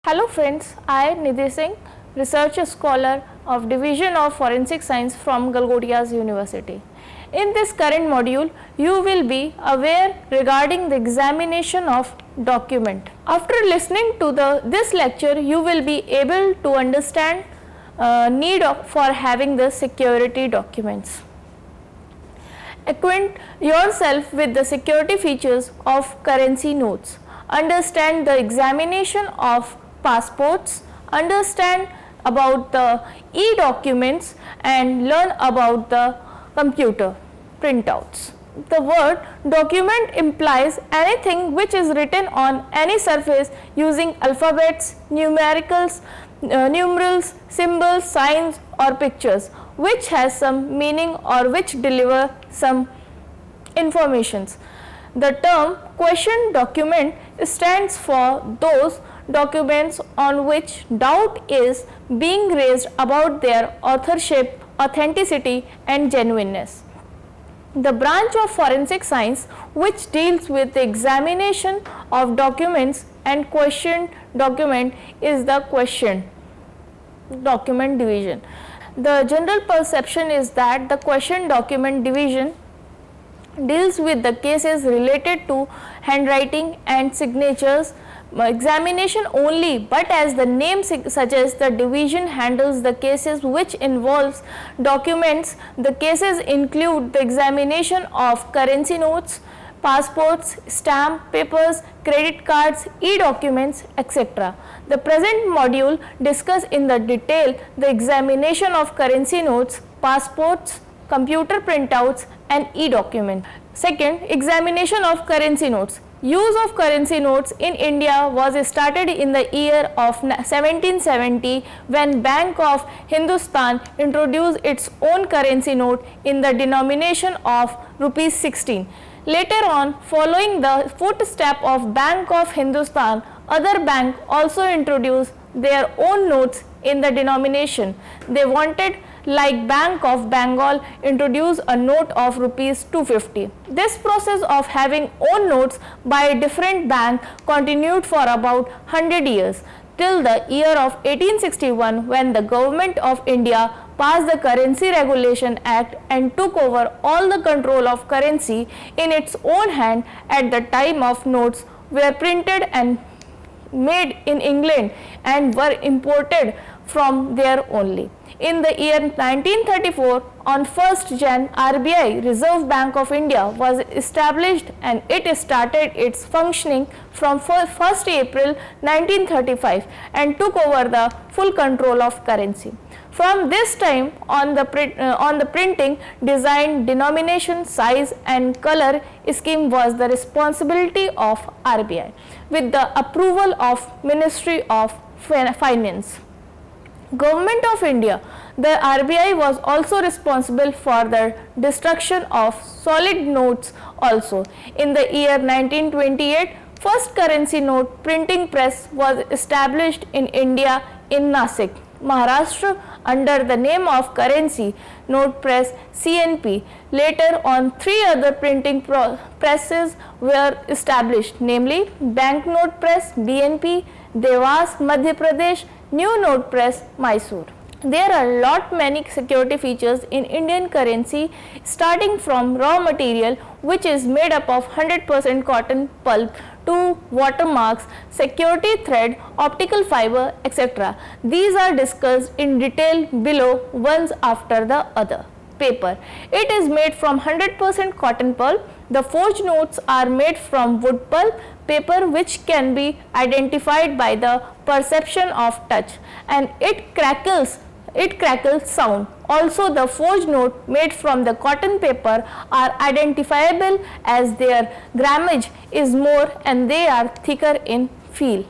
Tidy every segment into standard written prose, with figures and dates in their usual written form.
Hello friends, I am Nidhi Singh, research scholar of Division of Forensic Science from Galgodias University. In this current module, you will be aware regarding the examination of document. After listening to this lecture, you will be able to understand need for having the security documents. Acquaint yourself with the security features of currency notes. Understand the examination of passports, understand about the e-documents and learn about the computer printouts. The word document implies anything which is written on any surface using alphabets, numerals, symbols, signs or pictures which has some meaning or which deliver some informations. The term question document stands for those documents on which doubt is being raised about their authorship, authenticity and genuineness. The branch of forensic science which deals with the examination of documents and questioned document is the question document division. The general perception is that the question document division deals with the cases related to handwriting and signatures examination only, but as the name suggests, the division handles the cases which involves documents. The cases include the examination of currency notes, passports, stamp papers, credit cards, e-documents, etc. The present module discuss in the detail the examination of currency notes, passports, computer printouts and e-document. Second, examination of currency notes. Use of currency notes in India was started in the year of 1770 when Bank of Hindustan introduced its own currency note in the denomination of rupees 16. Later on, following the footstep of Bank of Hindustan, other banks also introduced their own notes in the denomination. They wanted, like Bank of Bengal, introduce a note of rupees 250. This process of having own notes by a different bank continued for about 100 years till the year of 1861 when the government of India passed the Currency Regulation Act and took over all the control of currency in its own hand. At the time of notes were printed and made in England and were imported from there only. In the year 1934, on 1st Jan, RBI, Reserve Bank of India, was established and it started its functioning from 1st April 1935 and took over the full control of currency. From this time on the printing, design, denomination, size and color scheme was the responsibility of RBI with the approval of Ministry of Finance. Government of India, the RBI was also responsible for the destruction of solid notes also. In the year 1928, first currency note printing press was established in India in Nasik, Maharashtra under the name of Currency Note Press CNP. Later on, three other printing presses were established, namely Banknote Press BNP, Devas Madhya Pradesh, New Note Press Mysore. There are many security features in Indian currency, starting from raw material which is made up of 100% cotton pulp to watermarks, security thread, optical fiber, etc. These are discussed in detail below one after the other. Paper. It is made from 100% cotton pulp. The forged notes are made from wood pulp paper which can be identified by the perception of touch and it crackles sound. Also, the forged note made from the cotton paper are identifiable as their grammage is more and they are thicker in feel.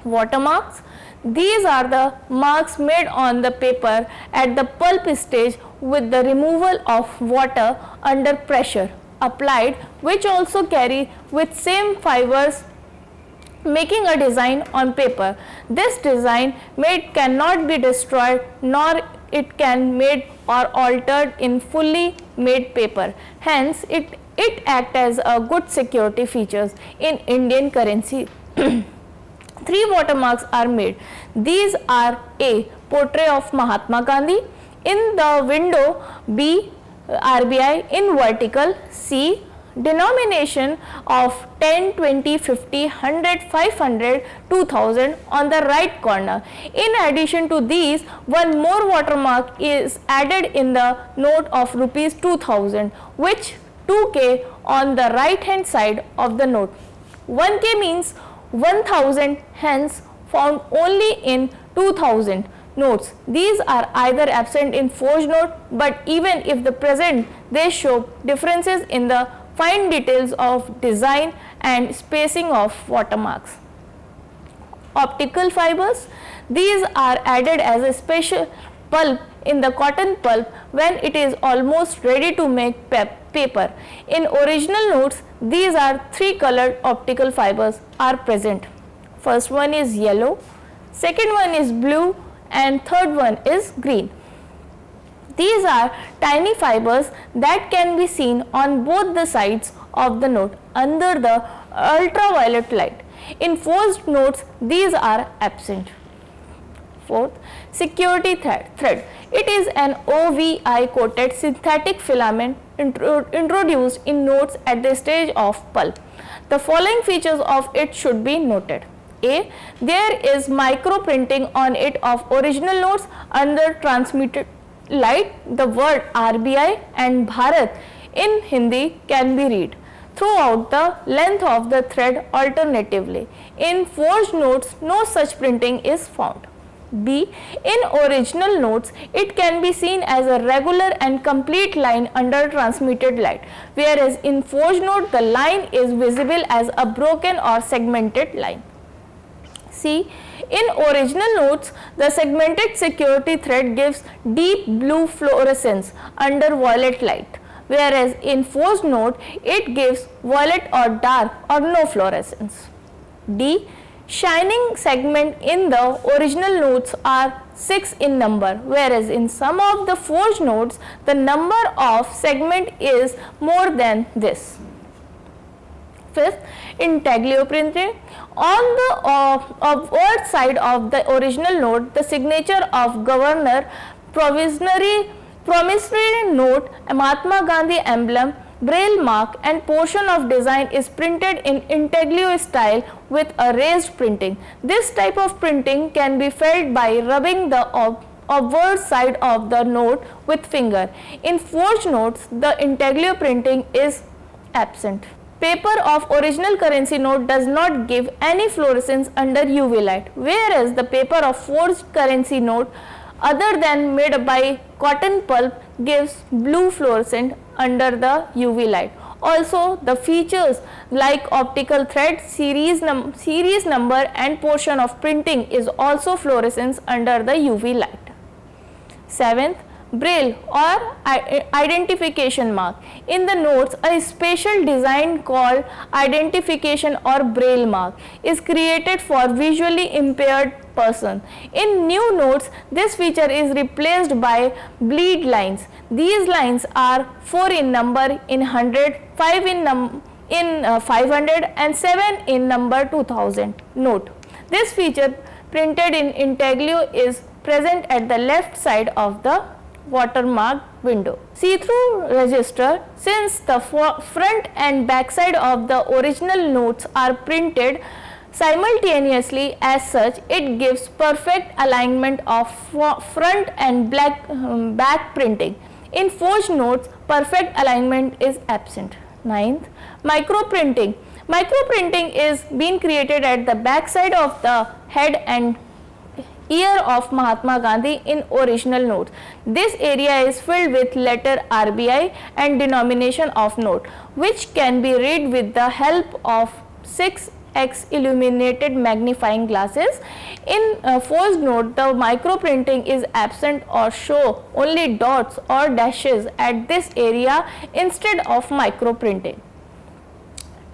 Watermarks. These are the marks made on the paper at the pulp stage with the removal of water under pressure applied, which also carry with same fibers making a design on paper. This design made cannot be destroyed nor it can made or altered in fully made paper. Hence, it act as a good security features in Indian currency. Three watermarks are made. These are A. Portrait of Mahatma Gandhi. In the window, B. RBI in vertical. C. Denomination of 10, 20, 50, 100, 500, 2000 on the right corner. In addition to these, one more watermark is added in the note of rupees 2000, which 2K on the right hand side of the note. 1K means 1000, hence found only in 2000 notes. These are either absent in forged note, but even if the present, they show differences in the fine details of design and spacing of watermarks. Optical fibers, these are added as a special pulp in the cotton pulp when it is almost ready to make paper. In original notes, these are three colored optical fibers are present. First one is yellow, second one is blue, and third one is green. These are tiny fibers that can be seen on both the sides of the note under the ultraviolet light. In forged notes, these are absent. Fourth, security thread. It is an OVI coated synthetic filament introduced in notes at the stage of pulp. The following features of it should be noted. A. There is micro printing on it of original notes under transmitted light. The word RBI and Bharat in Hindi can be read throughout the length of the thread alternatively. In forged notes, no such printing is found. B. In original notes, it can be seen as a regular and complete line under transmitted light, whereas in forged note, the line is visible as a broken or segmented line. C. In original notes, the segmented security thread gives deep blue fluorescence under violet light, whereas in forged note, it gives violet or dark or no fluorescence. D. Shining segment in the original notes are 6 in number, whereas in some of the forged notes, the number of segment is more than this. Fifth, intaglio printing. On the upward side of the original note, the signature of governor, promissory note, Mahatma Gandhi emblem, braille mark and portion of design is printed in intaglio style with a raised printing. This type of printing can be felt by rubbing the upward side of the note with finger. In forged notes, the intaglio printing is absent. Paper of original currency note does not give any fluorescence under UV light, whereas the paper of forged currency note other than made by cotton pulp gives blue fluorescent under the UV light. Also, the features like optical thread, series number and portion of printing is also fluorescence under the UV light. Seventh, braille or identification mark. In the notes, a special design called identification or braille mark is created for visually impaired person. In new notes, this feature is replaced by bleed lines. These lines are 4 in number in 100, 5 in 500 and 7 in number 2000. Note, this feature printed in intaglio is present at the left side of the watermark window. See-through register. Since the front and back side of the original notes are printed simultaneously, as such it gives perfect alignment of front and back printing. In forged notes, perfect alignment is absent. Ninth, microprinting. Microprinting is being created at the back side of the head and ear of Mahatma Gandhi in original notes. This area is filled with letter RBI and denomination of note, which can be read with the help of 6x illuminated magnifying glasses. In forged note, the microprinting is absent or show only dots or dashes at this area instead of microprinting.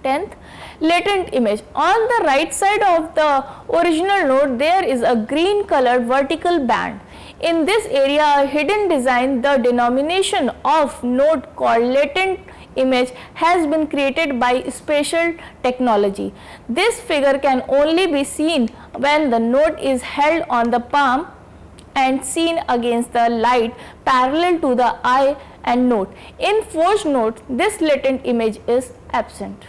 10th, latent image. On the right side of the original note, there is a green colored vertical band. In this area, a hidden design, the denomination of note called latent image has been created by special technology. This figure can only be seen when the note is held on the palm and seen against the light parallel to the eye and note. In forged note, this latent image is absent.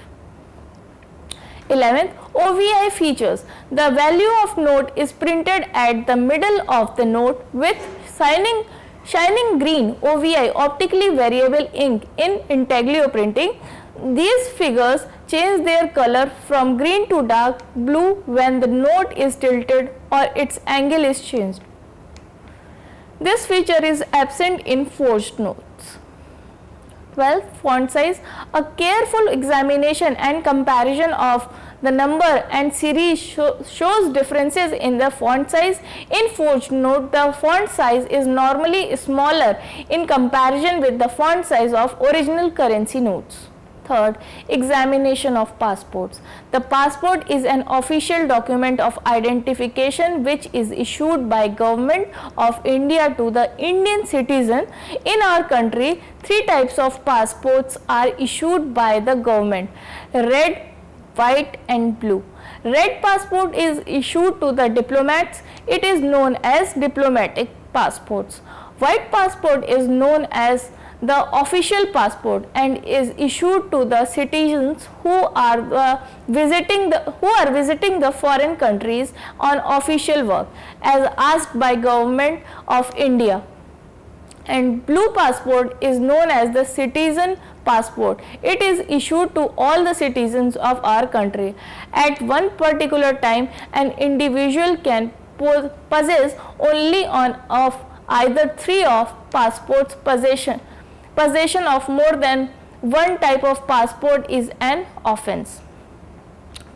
11th, OVI features. The value of note is printed at the middle of the note with shining green OVI optically variable ink in intaglio printing. These figures change their color from green to dark blue when the note is tilted or its angle is changed. This feature is absent in forged notes. 12. Font size. A careful examination and comparison of the number and series shows differences in the font size. In forged note, the font size is normally smaller in comparison with the font size of original currency notes. Third, examination of passports. The passport is an official document of identification which is issued by Government of India to the Indian citizen. In our country, three types of passports are issued by the government: red, white and blue. Red passport is issued to the diplomats. It is known as diplomatic passports. White passport is known as the official passport and is issued to the citizens who are visiting the foreign countries on official work as asked by Government of India. And blue passport is known as the citizen passport. It is issued to all the citizens of our country. At one particular time, an individual can possess only one of either three of passports. Possession of more than one type of passport is an offence.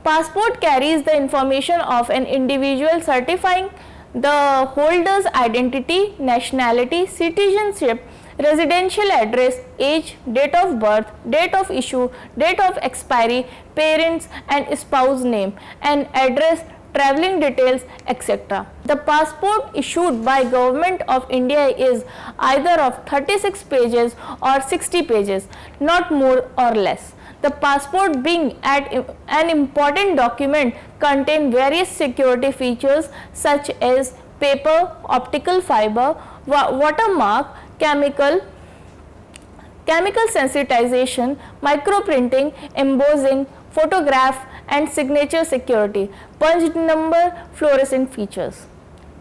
Passport carries the information of an individual certifying the holder's identity, nationality, citizenship, residential address, age, date of birth, date of issue, date of expiry, parents and spouse name, and address, travelling details, etc. The passport issued by Government of India is either of 36 pages or 60 pages, not more or less. The passport, being an important document, contains various security features such as paper, optical fiber, watermark, chemical sensitization, microprinting, embossing, photograph and signature security, punched number, fluorescent features.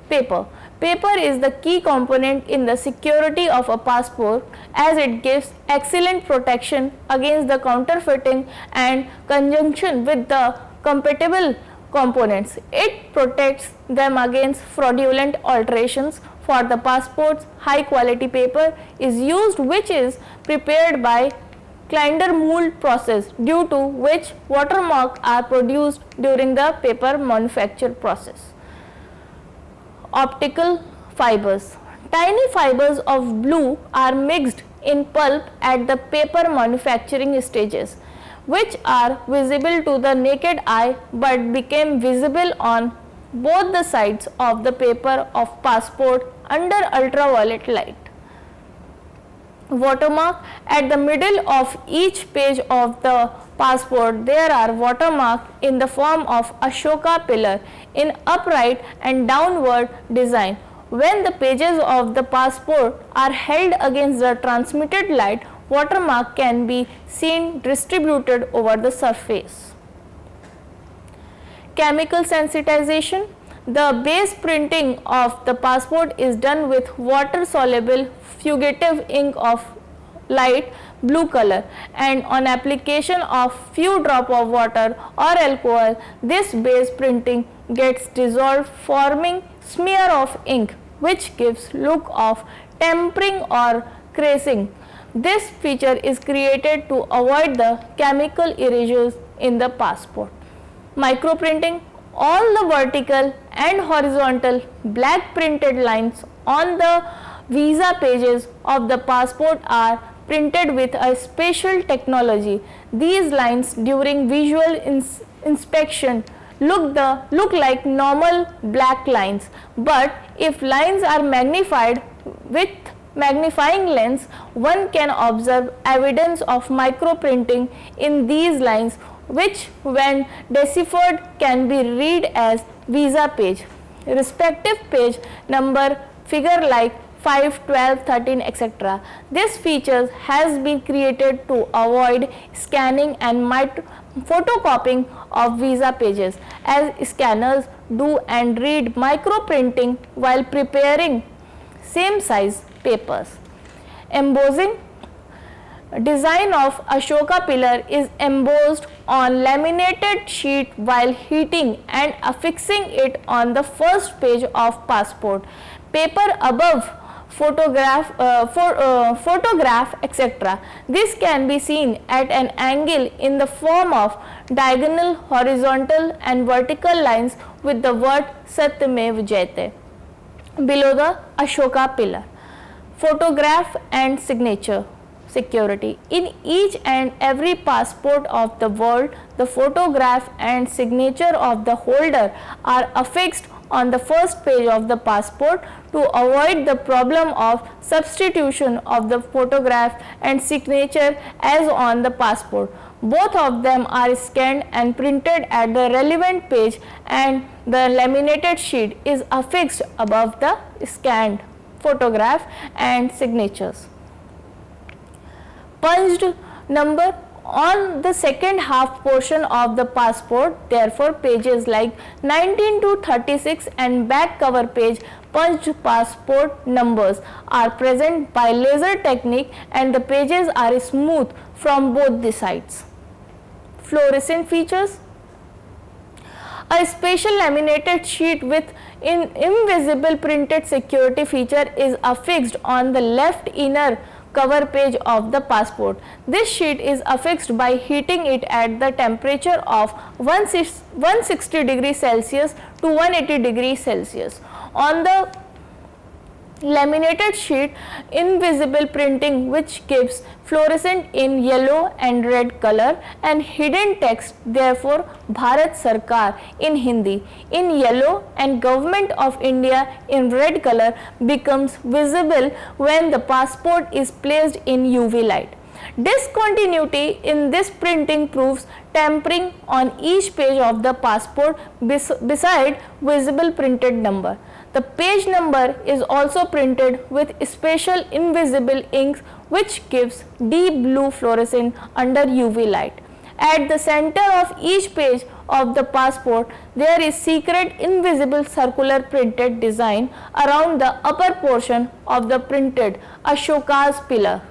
Paper. Paper is the key component in the security of a passport as it gives excellent protection against the counterfeiting and conjunction with the compatible components. It protects them against fraudulent alterations. For the passports, high quality paper is used which is prepared by Klinder mold process, due to which watermarks are produced during the paper manufacture process. Optical fibers. Tiny fibers of blue are mixed in pulp at the paper manufacturing stages, which are visible to the naked eye but became visible on both the sides of the paper of passport under ultraviolet light. Watermark. At the middle of each page of the passport there are watermarks in the form of Ashoka pillar in upright and downward design. When the pages of the passport are held against the transmitted light, watermark can be seen distributed over the surface. Chemical sensitization. The base printing of the passport is done with water soluble fugitive ink of light blue color, and on application of few drop of water or alcohol, this base printing gets dissolved, forming smear of ink which gives look of tempering or creasing. This feature is created to avoid the chemical erasures in the passport. Microprinting. All the vertical and horizontal black printed lines on the visa pages of the passport are printed with a special technology. These lines during visual inspection look like normal black lines, but if lines are magnified with magnifying lens, one can observe evidence of microprinting in these lines, which when deciphered can be read as visa page. Respective page number figure like 5, 12, 13, etc. This feature has been created to avoid scanning and photocopying of visa pages, as scanners do and read microprinting while preparing same size papers. Embossing. Design of Ashoka pillar is embossed on laminated sheet while heating and affixing it on the first page of passport. Paper above photograph, etc. This can be seen at an angle in the form of diagonal, horizontal and vertical lines with the word Satyamev Jayate below the Ashoka pillar. Photograph and signature security. In each and every passport of the world, the photograph and signature of the holder are affixed on the first page of the passport to avoid the problem of substitution of the photograph and signature as on the passport. Both of them are scanned and printed at the relevant page, and the laminated sheet is affixed above the scanned photograph and signatures. Punched number on the second half portion of the passport, therefore pages like 19 to 36 and back cover page punched passport numbers are present by laser technique, and the pages are smooth from both the sides. Fluorescent features. A special laminated sheet with invisible printed security feature is affixed on the left inner cover page of the passport. This sheet is affixed by heating it at the temperature of 160 degrees Celsius to 180 degrees Celsius. On the laminated sheet, invisible printing which gives fluorescent in yellow and red color, and hidden text, therefore Bharat Sarkar in Hindi in yellow and Government of India in red color becomes visible when the passport is placed in UV light. Discontinuity in this printing proves tampering on each page of the passport beside visible printed number. The page number is also printed with special invisible inks which gives deep blue fluorescent under UV light. At the center of each page of the passport, there is secret invisible circular printed design around the upper portion of the printed Ashoka's pillar,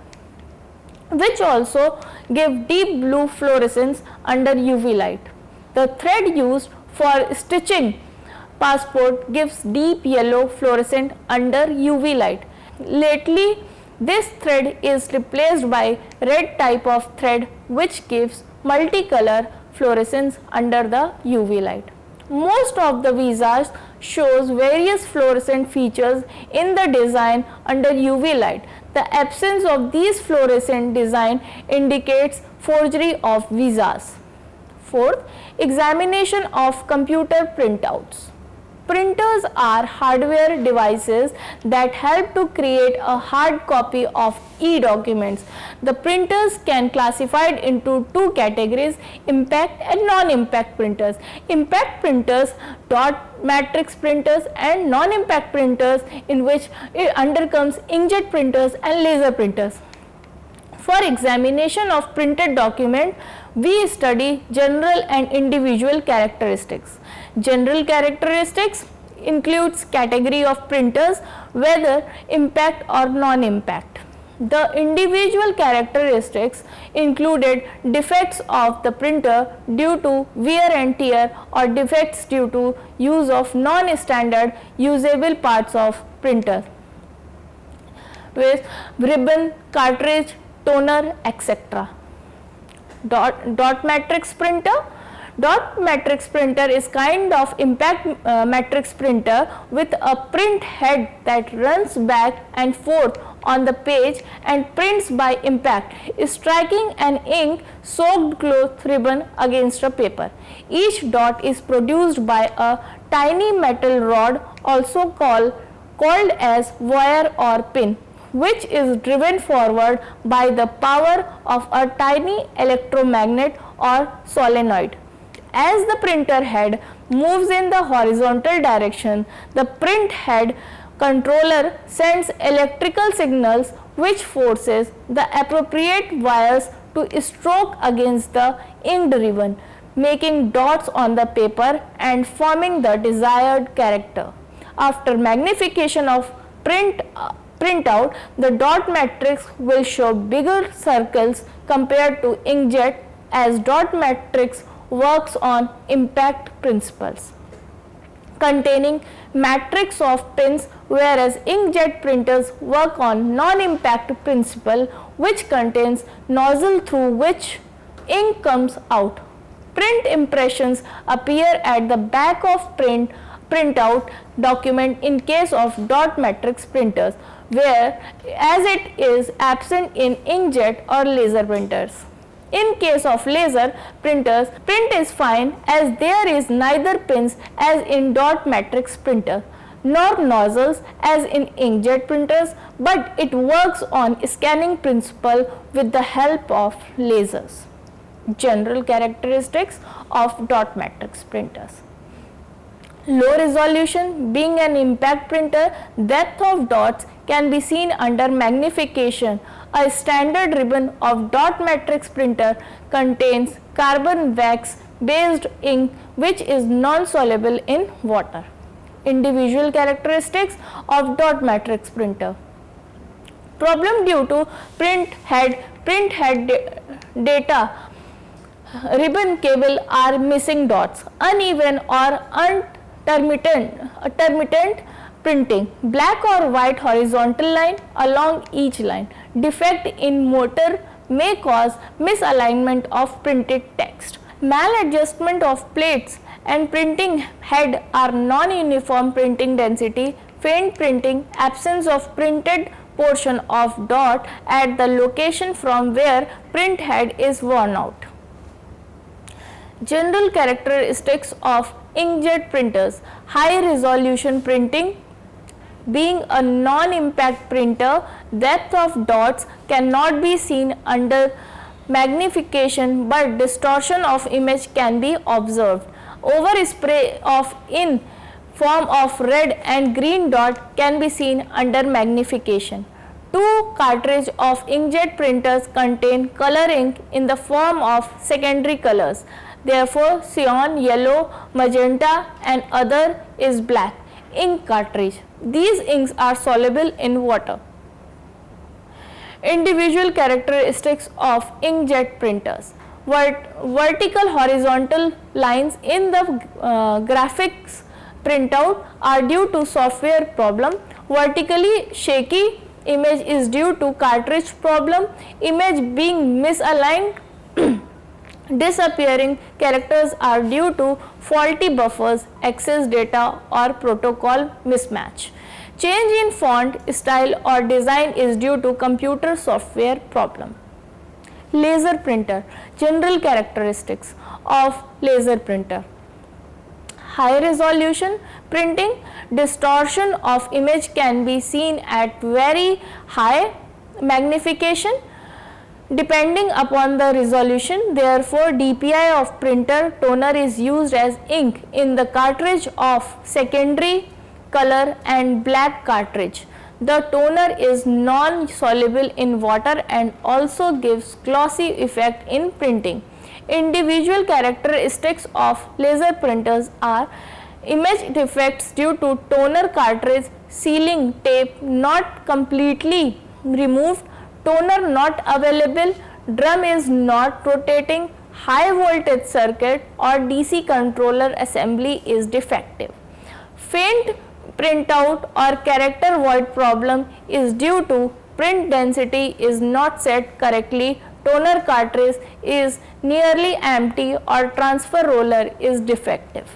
which also give deep blue fluorescence under UV light. The thread used for stitching passport gives deep yellow fluorescent under UV light. Lately, this thread is replaced by red type of thread which gives multicolor fluorescence under the UV light. Most of the visas shows various fluorescent features in the design under UV light. The absence of these fluorescent design indicates forgery of visas. Fourth, examination of computer printouts. Printers are hardware devices that help to create a hard copy of e-documents. The printers can classified into two categories: impact and non-impact printers. Impact printers, dot matrix printers, and non-impact printers, in which it undercomes inkjet printers and laser printers. For examination of printed document, we study general and individual characteristics. General characteristics includes category of printers, whether impact or non-impact. The individual characteristics included defects of the printer due to wear and tear, or defects due to use of non-standard usable parts of printer, with ribbon, cartridge, toner, etc. Dot matrix printer. Dot matrix printer is kind of impact matrix printer with a print head that runs back and forth on the page and prints by impact, striking an ink soaked cloth ribbon against a paper. Each dot is produced by a tiny metal rod, also called as wire or pin, which is driven forward by the power of a tiny electromagnet or solenoid. As the printer head moves in the horizontal direction, the print head controller sends electrical signals which forces the appropriate wires to stroke against the inked ribbon, making dots on the paper and forming the desired character. After magnification of printout, the dot matrix will show bigger circles compared to inkjet, as dot matrix works on impact principles containing matrix of pins, whereas inkjet printers work on non-impact principle, which contains nozzle through which ink comes out. Print impressions appear at the back of printout document in case of dot matrix printers, where as it is absent in inkjet or laser printers. In case of laser printers, print is fine as there is neither pins as in dot matrix printer, nor nozzles as in inkjet printers, but it works on scanning principle with the help of lasers. General characteristics of dot matrix printers. Low resolution. Being an impact printer, depth of dots can be seen under magnification. A standard ribbon of dot matrix printer contains carbon wax based ink which is non-soluble in water. Individual characteristics of dot matrix printer. Problem due to print head data ribbon cable are missing dots, uneven or intermittent printing, black or white horizontal line along each line. Defect in motor may cause misalignment of printed text. Maladjustment of plates and printing head are non-uniform printing density, faint printing, absence of printed portion of dot at the location from where print head is worn out. General characteristics of inkjet printers. High resolution printing. Being a non-impact printer, depth of dots cannot be seen under magnification, but distortion of image can be observed. Overspray of in form of red and green dot can be seen under magnification. Two cartridge of inkjet printers contain color ink in the form of secondary colors. Therefore, cyan, yellow, magenta and other is black ink cartridge. These inks are soluble in water. Individual characteristics of inkjet printers. Vertical horizontal lines in the graphics printout are due to software problem. Vertically shaky image is due to cartridge problem. Image being misaligned disappearing characters are due to faulty buffers, access data or protocol mismatch. Change in font, style or design is due to computer software problem. Laser printer. General characteristics of laser printer. High resolution printing. Distortion of image can be seen at very high magnification depending upon the resolution. Therefore, DPI of printer toner is used as ink in the cartridge of secondary color and black cartridge. The toner is non-soluble in water and also gives glossy effect in printing. Individual characteristics of laser printers are image defects due to toner cartridge sealing tape not completely removed, toner not available, drum is not rotating, high voltage circuit or DC controller assembly is defective. Faint printout or character void problem is due to print density is not set correctly, toner cartridge is nearly empty or transfer roller is defective.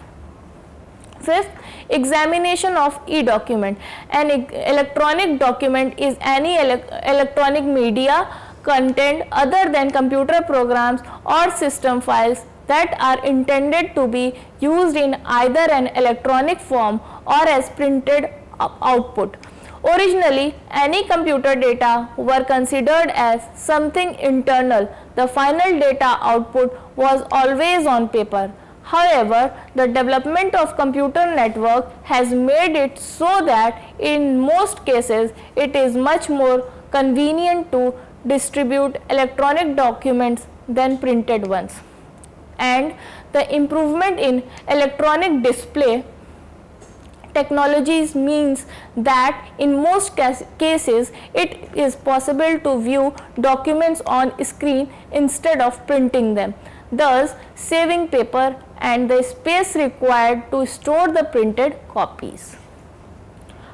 Fifth, examination of e-document. An electronic document is any electronic media content other than computer programs or system files that are intended to be used in either an electronic form or as printed output. Originally, any computer data were considered as something internal. The final data output was always on paper. However, the development of computer network has made it so that in most cases it is much more convenient to distribute electronic documents than printed ones. And the improvement in electronic display technologies means that in most cases it is possible to view documents on screen instead of printing them, thus saving paper and the space required to store the printed copies.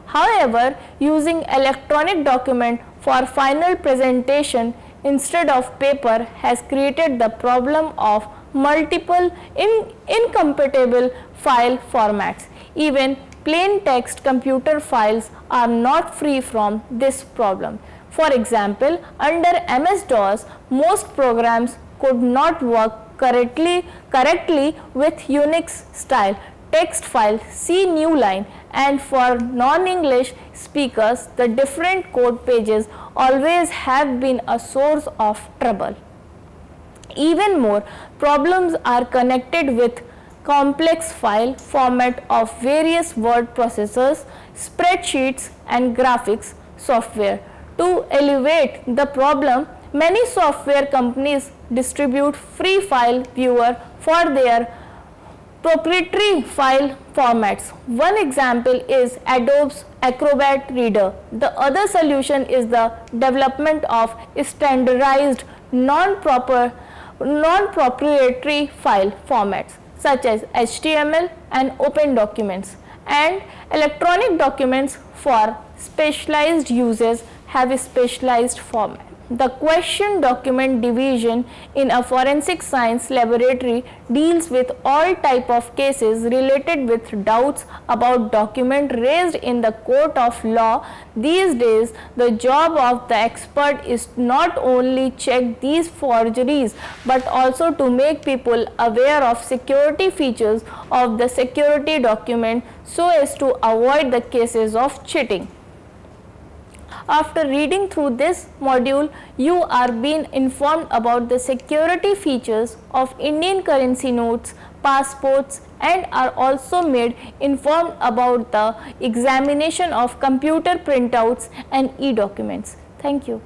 However, using electronic document for final presentation instead of paper has created the problem of multiple incompatible file formats. Even plain text computer files are not free from this problem. For example, under MS-DOS, most programs could not work correctly with Unix style text file see new line, and for non-English speakers the different code pages always have been a source of trouble. Even more problems are connected with complex file format of various word processors, spreadsheets and graphics software. To alleviate the problem, many software companies distribute free file viewer for their proprietary file formats. One example is Adobe's Acrobat Reader. The other solution is the development of standardized non-proprietary file formats such as HTML and Open Documents, and electronic documents for specialized uses have a specialized format. The question document division in a forensic science laboratory deals with all type of cases related with doubts about document raised in the court of law. These days, the job of the expert is not only check these forgeries but also to make people aware of security features of the security document so as to avoid the cases of cheating. After reading through this module, you are being informed about the security features of Indian currency notes, passports, and are also made informed about the examination of computer printouts and e-documents. Thank you.